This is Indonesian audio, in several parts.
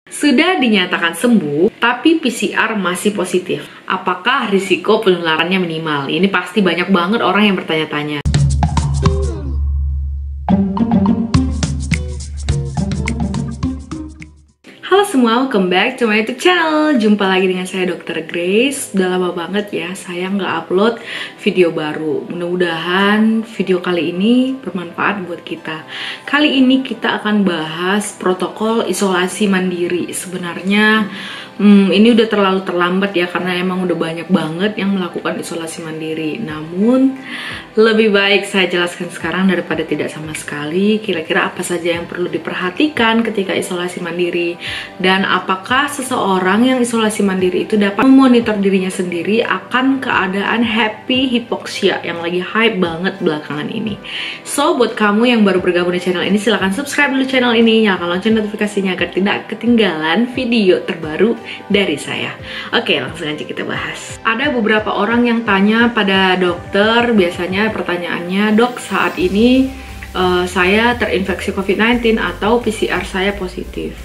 Sudah dinyatakan sembuh, tapi PCR masih positif. Apakah risiko penularannya minimal? Ini pasti banyak banget orang yang bertanya-tanya. Halo semua, welcome back to my YouTube channel. Jumpa lagi dengan saya Dr. Grace. Udah lama banget ya saya nggak upload video baru. Mudah-mudahan video kali ini bermanfaat buat kita. Kali ini kita akan bahas protokol isolasi mandiri. Sebenarnya ini udah terlalu terlambat ya, karena emang udah banyak banget yang melakukan isolasi mandiri. Namun lebih baik saya jelaskan sekarang daripada tidak sama sekali. Kira-kira apa saja yang perlu diperhatikan ketika isolasi mandiri, dan apakah seseorang yang isolasi mandiri itu dapat memonitor dirinya sendiri akan keadaan happy hypoxia yang lagi hype banget belakangan ini. So buat kamu yang baru bergabung di channel ini, silahkan subscribe dulu channel ini, nyalakan lonceng notifikasinya agar tidak ketinggalan video terbaru dari saya. Oke, langsung aja kita bahas. Ada beberapa orang yang tanya pada dokter, biasanya pertanyaannya, "Dok, saat ini saya terinfeksi COVID-19 atau PCR saya positif.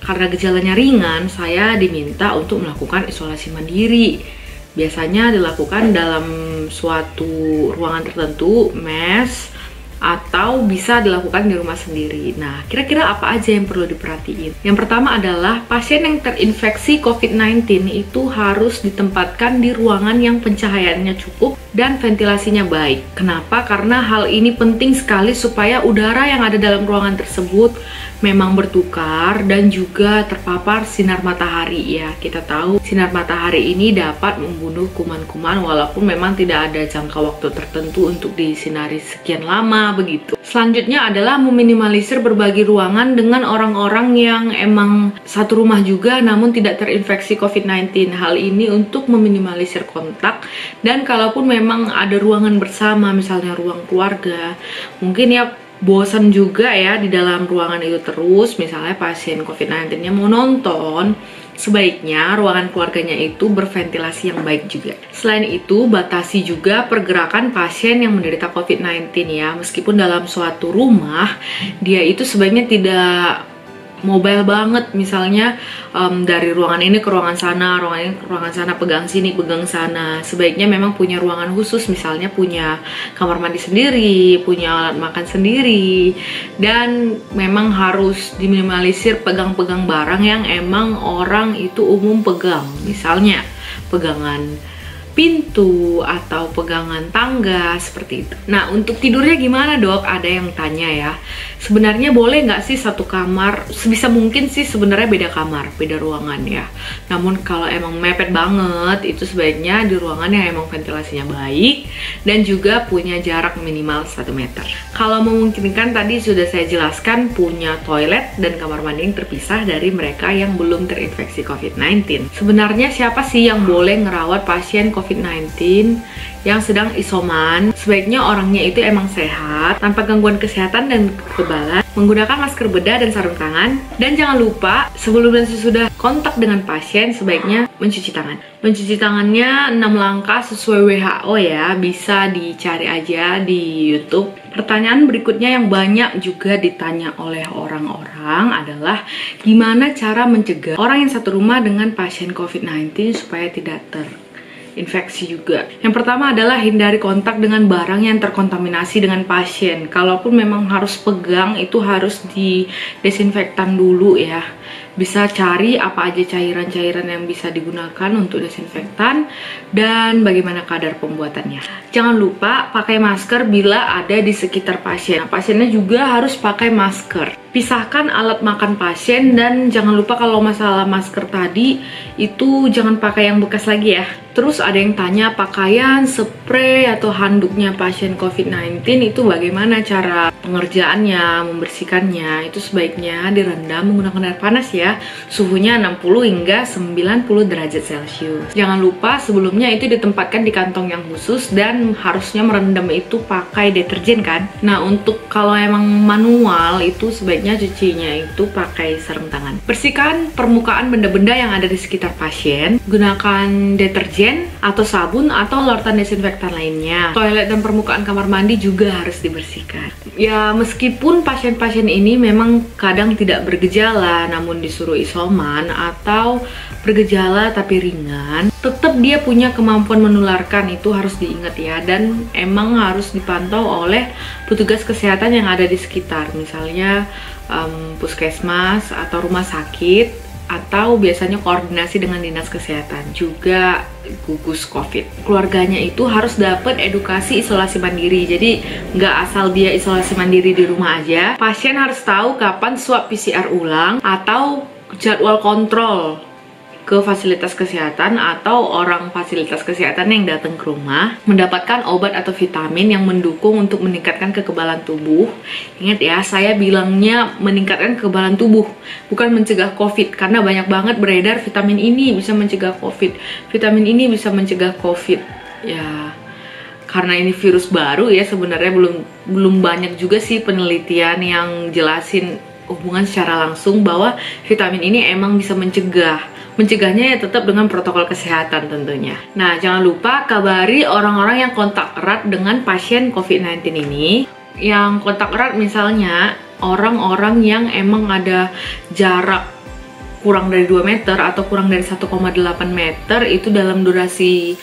Karena gejalanya ringan, saya diminta untuk melakukan isolasi mandiri. Biasanya dilakukan dalam suatu ruangan tertentu, mes, atau bisa dilakukan di rumah sendiri." Nah, kira-kira apa aja yang perlu diperhatiin? Yang pertama adalah pasien yang terinfeksi COVID-19 itu harus ditempatkan di ruangan yang pencahayaannya cukup dan ventilasinya baik. Kenapa? Karena hal ini penting sekali supaya udara yang ada dalam ruangan tersebut memang bertukar dan juga terpapar sinar matahari ya. Kita tahu sinar matahari ini dapat membunuh kuman-kuman walaupun memang tidak ada jangka waktu tertentu untuk disinari sekian lama begitu. Selanjutnya adalah meminimalisir berbagi ruangan dengan orang-orang yang emang satu rumah juga namun tidak terinfeksi COVID-19. Hal ini untuk meminimalisir kontak, dan kalaupun memang ada ruangan bersama, misalnya ruang keluarga, mungkin ya bosan juga ya di dalam ruangan itu terus. Misalnya pasien COVID-19-nya mau nonton, sebaiknya ruangan keluarganya itu berventilasi yang baik juga. Selain itu, batasi juga pergerakan pasien yang menderita COVID-19 ya. Meskipun dalam suatu rumah, dia itu sebaiknya tidak mobile banget, misalnya dari ruangan ini ke ruangan sana, ruangan ini ke ruangan sana, pegang sini, pegang sana. Sebaiknya memang punya ruangan khusus, misalnya punya kamar mandi sendiri, punya alat makan sendiri, dan memang harus diminimalisir pegang-pegang barang yang emang orang itu umum pegang, misalnya pegangan pintu atau pegangan tangga seperti itu. Nah, untuk tidurnya gimana dok? Ada yang tanya ya. Sebenarnya boleh nggak sih satu kamar? Sebisa mungkin sih sebenarnya beda kamar, beda ruangan ya. Namun kalau emang mepet banget, itu sebaiknya di ruangan yang emang ventilasinya baik dan juga punya jarak minimal 1 meter. Kalau memungkinkan, tadi sudah saya jelaskan, punya toilet dan kamar mandi yang terpisah dari mereka yang belum terinfeksi COVID-19. Sebenarnya siapa sih yang boleh ngerawat pasien COVID-19 yang sedang isoman? Sebaiknya orangnya itu emang sehat, tanpa gangguan kesehatan dan kekebalan, menggunakan masker bedah dan sarung tangan, dan jangan lupa sebelum dan sesudah kontak dengan pasien sebaiknya mencuci tangan. Mencuci tangannya 6 langkah sesuai WHO ya, bisa dicari aja di YouTube. Pertanyaan berikutnya yang banyak juga ditanya oleh orang-orang adalah gimana cara mencegah orang yang satu rumah dengan pasien COVID-19 supaya tidak infeksi juga. Yang pertama adalah hindari kontak dengan barang yang terkontaminasi dengan pasien. Kalaupun memang harus pegang, itu harus didesinfektan dulu ya. Bisa cari apa aja cairan-cairan yang bisa digunakan untuk desinfektan dan bagaimana kadar pembuatannya. Jangan lupa pakai masker bila ada di sekitar pasien. Nah, pasiennya juga harus pakai masker. Pisahkan alat makan pasien, dan jangan lupa kalau masalah masker tadi itu jangan pakai yang bekas lagi ya. Terus ada yang tanya pakaian, spray atau handuknya pasien COVID-19 itu bagaimana cara pengerjaannya, membersihkannya. Itu sebaiknya direndam menggunakan air panas ya. Suhunya 60 hingga 90 derajat Celcius. Jangan lupa sebelumnya itu ditempatkan di kantong yang khusus dan harusnya merendam itu pakai deterjen kan. Nah, untuk kalau emang manual itu sebaiknya cucinya itu pakai sarung tangan. Bersihkan permukaan benda-benda yang ada di sekitar pasien. Gunakan deterjen atau sabun atau larutan desinfektan lainnya. Toilet dan permukaan kamar mandi juga harus dibersihkan. Ya, meskipun pasien-pasien ini memang kadang tidak bergejala, namun di disuruh isoman atau bergejala tapi ringan, tetap dia punya kemampuan menularkan, itu harus diingat ya. Dan emang harus dipantau oleh petugas kesehatan yang ada di sekitar, misalnya puskesmas atau rumah sakit, atau biasanya koordinasi dengan dinas kesehatan, juga gugus COVID. Keluarganya itu harus dapat edukasi isolasi mandiri, jadi nggak asal dia isolasi mandiri di rumah aja. Pasien harus tahu kapan swab PCR ulang atau jadwal kontrol ke fasilitas kesehatan, atau orang fasilitas kesehatan yang datang ke rumah mendapatkan obat atau vitamin yang mendukung untuk meningkatkan kekebalan tubuh. Ingat ya, saya bilangnya meningkatkan kekebalan tubuh, bukan mencegah COVID, karena banyak banget beredar vitamin ini bisa mencegah COVID, vitamin ini bisa mencegah COVID. Ya, karena ini virus baru ya, sebenarnya belum banyak juga sih penelitian yang jelasin hubungan secara langsung bahwa vitamin ini emang bisa mencegah. Mencegahnya ya tetap dengan protokol kesehatan tentunya. Nah, jangan lupa kabari orang-orang yang kontak erat dengan pasien COVID-19 ini. Yang kontak erat misalnya orang-orang yang emang ada jarak kurang dari 2 meter atau kurang dari 1,8 meter itu dalam durasi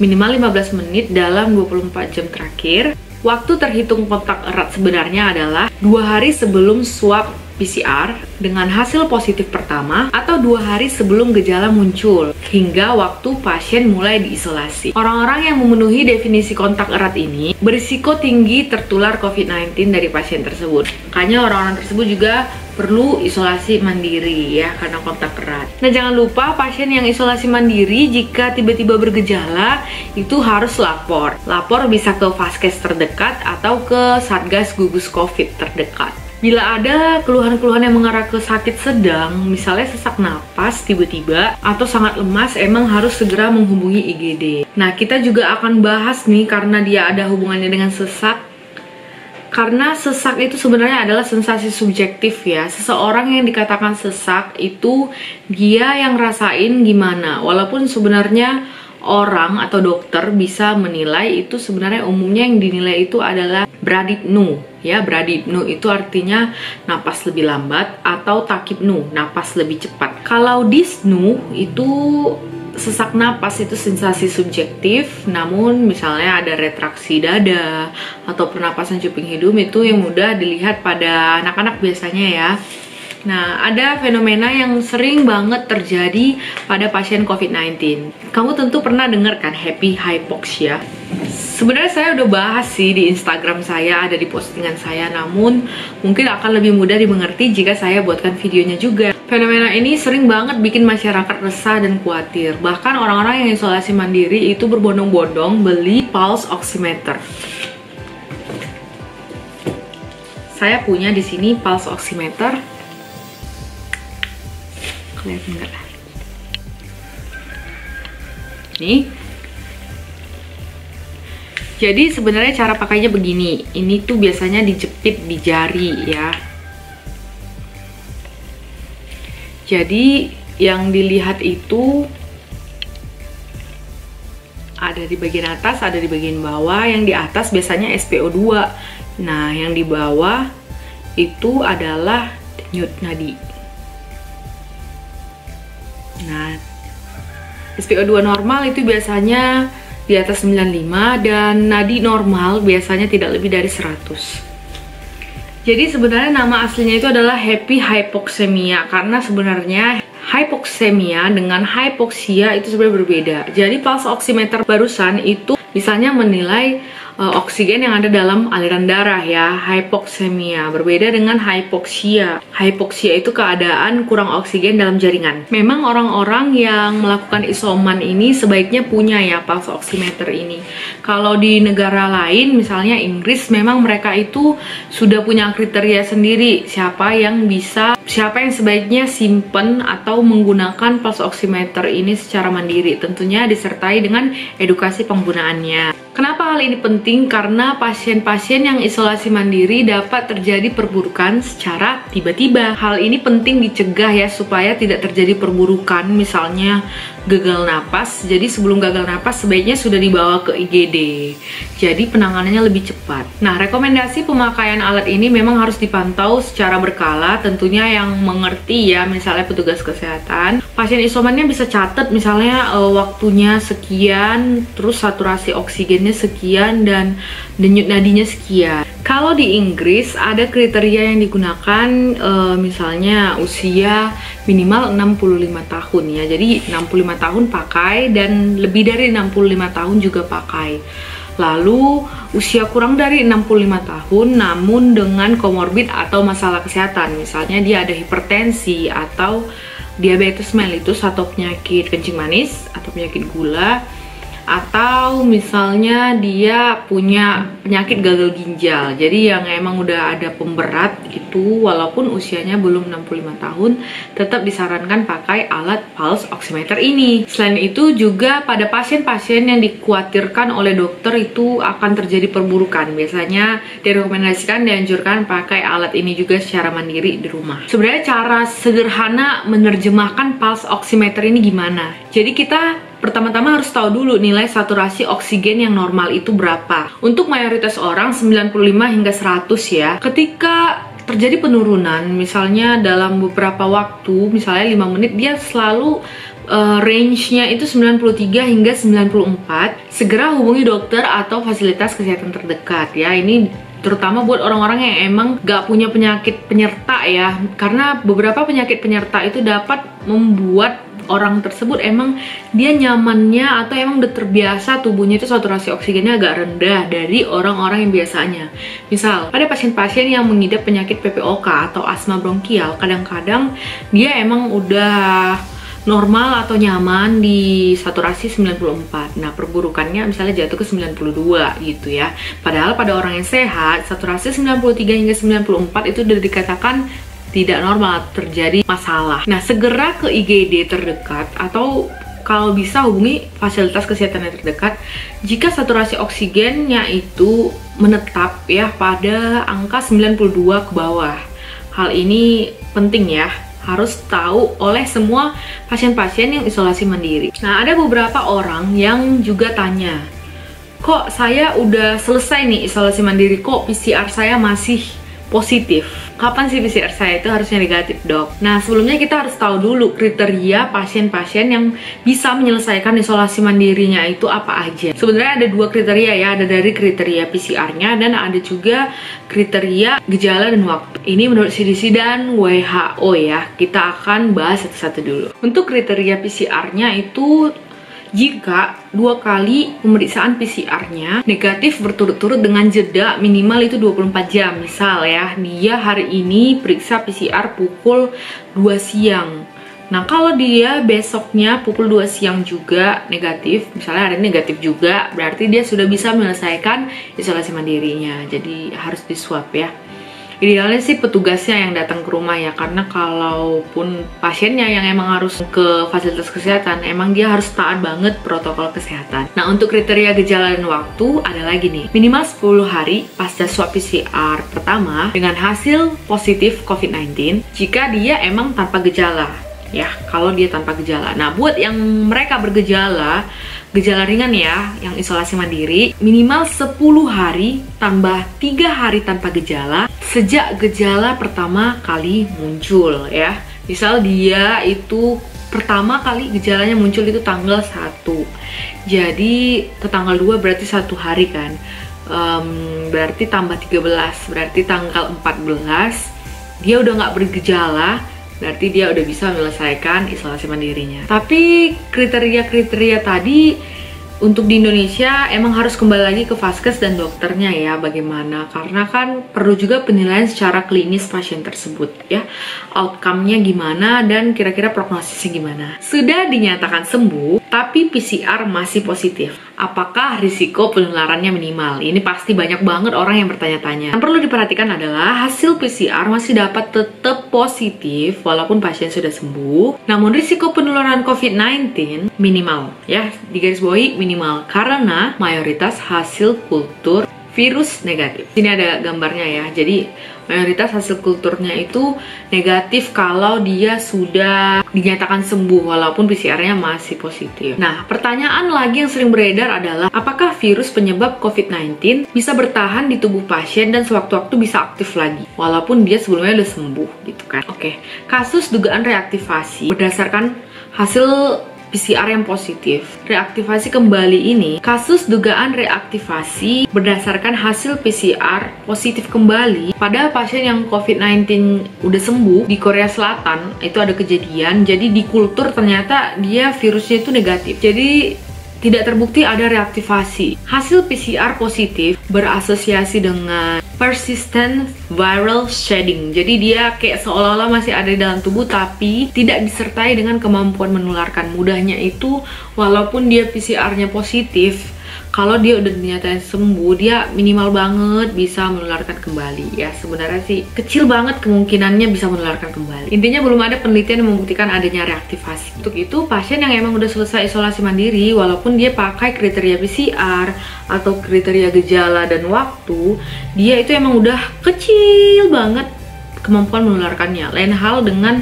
minimal 15 menit dalam 24 jam terakhir. Waktu terhitung kontak erat sebenarnya adalah 2 hari sebelum swab PCR dengan hasil positif pertama atau 2 hari sebelum gejala muncul hingga waktu pasien mulai diisolasi. Orang-orang yang memenuhi definisi kontak erat ini berisiko tinggi tertular COVID-19 dari pasien tersebut. Makanya orang-orang tersebut juga perlu isolasi mandiri ya, karena kontak erat. Nah, jangan lupa pasien yang isolasi mandiri jika tiba-tiba bergejala itu harus lapor. Lapor bisa ke Vaskes terdekat atau ke Satgas Gugus COVID terdekat. Bila ada keluhan-keluhan yang mengarah ke sakit sedang, misalnya sesak napas tiba-tiba atau sangat lemas, emang harus segera menghubungi IGD. Nah, kita juga akan bahas nih, karena dia ada hubungannya dengan sesak. Karena sesak itu sebenarnya adalah sensasi subjektif ya. Seseorang yang dikatakan sesak itu dia yang rasain gimana. Walaupun sebenarnya orang atau dokter bisa menilai itu sebenarnya umumnya yang dinilai itu adalah bradipnu ya. Bradipnu itu artinya napas lebih lambat, atau takipnu, napas lebih cepat. Kalau dyspnu itu sesak napas, itu sensasi subjektif, namun misalnya ada retraksi dada atau pernapasan cuping hidung, itu yang mudah dilihat pada anak-anak biasanya ya. Nah, ada fenomena yang sering banget terjadi pada pasien COVID-19. Kamu tentu pernah dengar kan happy hypoxia? Sebenarnya saya udah bahas sih di Instagram saya, ada di postingan saya, namun mungkin akan lebih mudah dimengerti jika saya buatkan videonya juga. Fenomena ini sering banget bikin masyarakat resah dan khawatir. Bahkan orang-orang yang isolasi mandiri itu berbondong-bondong beli pulse oximeter. Saya punya di sini pulse oximeter. Kelihatan nggak? Nih. Jadi sebenarnya cara pakainya begini. Ini tuh biasanya dijepit di jari ya. Jadi yang dilihat itu ada di bagian atas, ada di bagian bawah. Yang di atas biasanya SpO2. Nah, yang di bawah itu adalah denyut nadi. Nah, SpO2 normal itu biasanya di atas 95, dan nadi normal biasanya tidak lebih dari 100. Jadi sebenarnya nama aslinya itu adalah happy hypoxemia, karena sebenarnya hypoxemia dengan hypoxia itu sebenarnya berbeda. Jadi pulse oximeter barusan itu misalnya menilai oksigen yang ada dalam aliran darah ya, hypoxemia. Berbeda dengan hypoxia. Hypoxia itu keadaan kurang oksigen dalam jaringan. Memang orang-orang yang melakukan isoman ini sebaiknya punya ya pulse oximeter ini. Kalau di negara lain, misalnya Inggris, memang mereka itu sudah punya kriteria sendiri siapa yang sebaiknya simpen atau menggunakan pulse oximeter ini secara mandiri. Tentunya disertai dengan edukasi penggunaannya. Kenapa hal ini penting? Karena pasien-pasien yang isolasi mandiri dapat terjadi perburukan secara tiba-tiba. Hal ini penting dicegah ya, supaya tidak terjadi perburukan, misalnya gagal napas. Jadi sebelum gagal napas sebaiknya sudah dibawa ke IGD. Jadi penanganannya lebih cepat. Nah, rekomendasi pemakaian alat ini memang harus dipantau secara berkala. Tentunya yang mengerti ya, misalnya petugas kesehatan. Pasien isomannya bisa catat misalnya waktunya sekian, terus saturasi oksigennya sekian, dan denyut nadinya sekian. Kalau di Inggris ada kriteria yang digunakan, misalnya usia minimal 65 tahun ya. Jadi 65 tahun pakai dan lebih dari 65 tahun juga pakai. Lalu usia kurang dari 65 tahun namun dengan komorbid atau masalah kesehatan. Misalnya dia ada hipertensi atau diabetes mellitus atau penyakit kencing manis atau penyakit gula, atau misalnya dia punya penyakit gagal ginjal. Jadi yang emang udah ada pemberat itu, walaupun usianya belum 65 tahun, tetap disarankan pakai alat pulse oximeter ini. Selain itu juga pada pasien-pasien yang dikhawatirkan oleh dokter itu akan terjadi perburukan, biasanya direkomendasikan dianjurkan pakai alat ini juga secara mandiri di rumah. Sebenarnya cara sederhana menerjemahkan pulse oximeter ini gimana? Jadi kita pertama-tama harus tahu dulu nilai saturasi oksigen yang normal itu berapa. Untuk mayoritas orang 95 hingga 100 ya. Ketika terjadi penurunan, misalnya dalam beberapa waktu, misalnya 5 menit, dia selalu range-nya itu 93 hingga 94. Segera hubungi dokter atau fasilitas kesehatan terdekat ya. Ini terutama buat orang-orang yang emang gak punya penyakit penyerta ya. Karena beberapa penyakit penyerta itu dapat membuat orang tersebut emang dia nyamannya atau emang udah terbiasa tubuhnya itu saturasi oksigennya agak rendah dari orang-orang yang biasanya. Misal, pada pasien-pasien yang mengidap penyakit PPOK atau asma bronkial, kadang-kadang dia emang udah normal atau nyaman di saturasi 94. Nah, perburukannya misalnya jatuh ke 92 gitu ya. Padahal pada orang yang sehat, saturasi 93 hingga 94 itu udah dikatakan tidak normal, terjadi masalah. Nah, segera ke IGD terdekat atau kalau bisa hubungi fasilitas kesehatan yang terdekat jika saturasi oksigennya itu menetap ya pada angka 92 ke bawah. Hal ini penting ya, harus tahu oleh semua pasien-pasien yang isolasi mandiri. Nah, ada beberapa orang yang juga tanya, kok saya udah selesai nih isolasi mandiri, kok PCR saya masih positif? Kapan sih PCR saya itu harusnya negatif, dok? Nah, sebelumnya kita harus tahu dulu kriteria pasien-pasien yang bisa menyelesaikan isolasi mandirinya itu apa aja. Sebenarnya ada dua kriteria ya, ada dari kriteria PCR-nya dan ada juga kriteria gejala dan waktu. Ini menurut CDC dan WHO ya. Kita akan bahas satu-satu dulu. Untuk kriteria PCR-nya itu jika 2 kali pemeriksaan PCR-nya negatif berturut-turut dengan jeda minimal itu 24 jam. Misal ya, dia hari ini periksa PCR pukul 2 siang. Nah, kalau dia besoknya pukul 2 siang juga negatif, misalnya hari ini negatif juga, berarti dia sudah bisa menyelesaikan isolasi mandirinya. Jadi harus di swab ya. Idealnya sih petugasnya yang datang ke rumah ya, karena kalaupun pasiennya yang emang harus ke fasilitas kesehatan, emang dia harus taat banget protokol kesehatan. Nah, untuk kriteria gejala dan waktu ada lagi nih, minimal 10 hari pasca swab PCR pertama dengan hasil positif COVID-19 jika dia emang tanpa gejala ya, kalau dia tanpa gejala. Nah, buat yang mereka bergejala, gejala ringan ya, yang isolasi mandiri, minimal 10 hari tambah 3 hari tanpa gejala sejak gejala pertama kali muncul ya. Misal dia itu pertama kali gejalanya muncul itu tanggal 1, jadi ke tanggal 2 berarti 1 hari kan, berarti tambah 13, berarti tanggal 14 dia udah nggak bergejala, berarti dia udah bisa menyelesaikan isolasi mandirinya. Tapi kriteria-kriteria tadi untuk di Indonesia emang harus kembali lagi ke vaskes dan dokternya ya, bagaimana, karena kan perlu juga penilaian secara klinis pasien tersebut ya, outcome-nya gimana dan kira-kira prognosisnya gimana. Sudah dinyatakan sembuh tapi PCR masih positif, apakah risiko penularannya minimal? Ini pasti banyak banget orang yang bertanya-tanya. Yang perlu diperhatikan adalah hasil PCR masih dapat tetap positif walaupun pasien sudah sembuh, namun risiko penularan COVID-19 minimal ya, digarisbawahi minimal, karena mayoritas hasil kultur virus negatif. Sini ada gambarnya ya. Jadi mayoritas hasil kulturnya itu negatif kalau dia sudah dinyatakan sembuh walaupun PCR-nya masih positif. Nah, pertanyaan lagi yang sering beredar adalah apakah virus penyebab COVID-19 bisa bertahan di tubuh pasien dan sewaktu-waktu bisa aktif lagi walaupun dia sebelumnya udah sembuh gitu kan. Oke, kasus dugaan reaktivasi berdasarkan hasil PCR yang positif. Reaktivasi kembali ini, kasus dugaan reaktivasi berdasarkan hasil PCR positif kembali pada pasien yang COVID-19 udah sembuh di Korea Selatan. Itu ada kejadian, jadi di kultur ternyata dia virusnya itu negatif. Jadi tidak terbukti ada reaktivasi. Hasil PCR positif berasosiasi dengan persistent viral shedding. Jadi dia kayak seolah-olah masih ada di dalam tubuh tapi tidak disertai dengan kemampuan menularkan. Mudahnya itu walaupun dia PCR-nya positif, kalau dia udah dinyatakan sembuh, dia minimal banget bisa menularkan kembali. Ya sebenarnya sih kecil banget kemungkinannya bisa menularkan kembali. Intinya belum ada penelitian yang membuktikan adanya reaktivasi. Untuk itu pasien yang emang udah selesai isolasi mandiri, walaupun dia pakai kriteria PCR atau kriteria gejala dan waktu, dia itu emang udah kecil banget kemampuan menularkannya. Lain hal dengan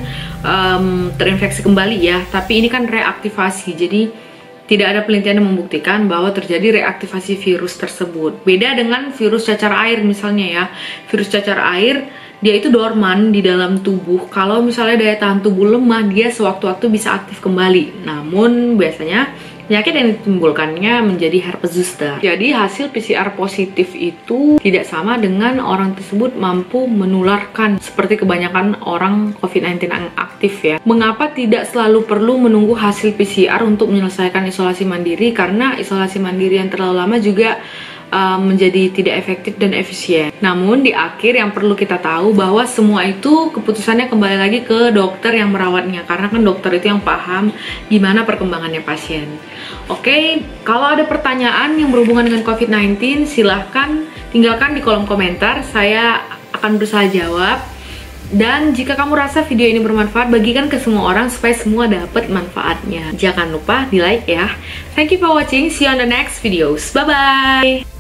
terinfeksi kembali ya, tapi ini kan reaktivasi, jadi tidak ada penelitian yang membuktikan bahwa terjadi reaktivasi virus tersebut. Beda dengan virus cacar air misalnya ya. Virus cacar air, dia itu dorman di dalam tubuh. Kalau misalnya daya tahan tubuh lemah, dia sewaktu-waktu bisa aktif kembali. Namun biasanya penyakit yang ditimbulkannya menjadi herpes zoster. Jadi hasil PCR positif itu tidak sama dengan orang tersebut mampu menularkan seperti kebanyakan orang COVID-19 yang aktif ya. Mengapa tidak selalu perlu menunggu hasil PCR untuk menyelesaikan isolasi mandiri? Karena isolasi mandiri yang terlalu lama juga menjadi tidak efektif dan efisien. Namun di akhir yang perlu kita tahu bahwa semua itu keputusannya kembali lagi ke dokter yang merawatnya, karena kan dokter itu yang paham gimana perkembangannya pasien. Oke, kalau ada pertanyaan yang berhubungan dengan COVID-19 silahkan tinggalkan di kolom komentar, saya akan berusaha jawab. Dan jika kamu rasa video ini bermanfaat, bagikan ke semua orang supaya semua dapat manfaatnya. Jangan lupa di like ya. Thank you for watching, see you on the next videos. Bye bye.